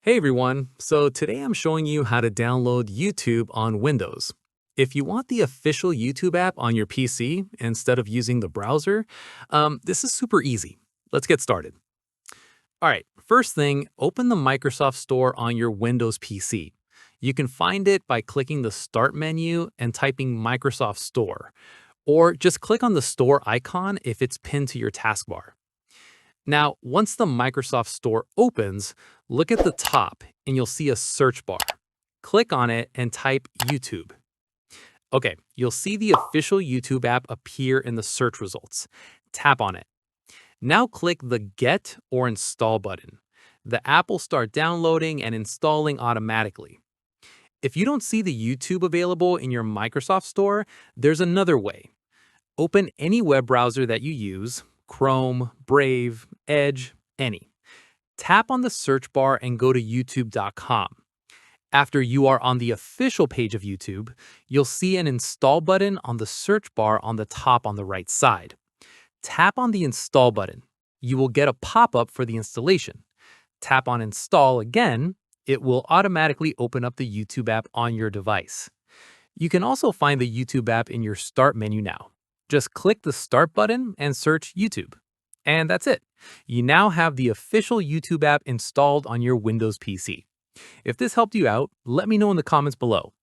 Hey everyone, so today I'm showing you how to download YouTube on Windows. If you want the official YouTube app on your PC instead of using the browser, this is super easy. Let's get started. All right, first thing, open the Microsoft Store on your Windows PC. You can find it by clicking the Start menu and typing Microsoft Store, or just click on the Store icon if it's pinned to your taskbar. Now, once the Microsoft Store opens, look at the top and you'll see a search bar. Click on it and type YouTube. Okay, you'll see the official YouTube app appear in the search results. Tap on it. Now click the Get or Install button. The app will start downloading and installing automatically. If you don't see the YouTube available in your Microsoft Store, there's another way. Open any web browser that you use, Chrome, Brave, Edge, any. Tap on the search bar and go to youtube.com. After you are on the official page of YouTube, you'll see an install button on the search bar on the top on the right side. Tap on the install button. You will get a pop-up for the installation. Tap on install again. It will automatically open up the YouTube app on your device. You can also find the YouTube app in your Start menu now. Just click the Start button and search YouTube. And that's it. You now have the official YouTube app installed on your Windows PC. If this helped you out, let me know in the comments below.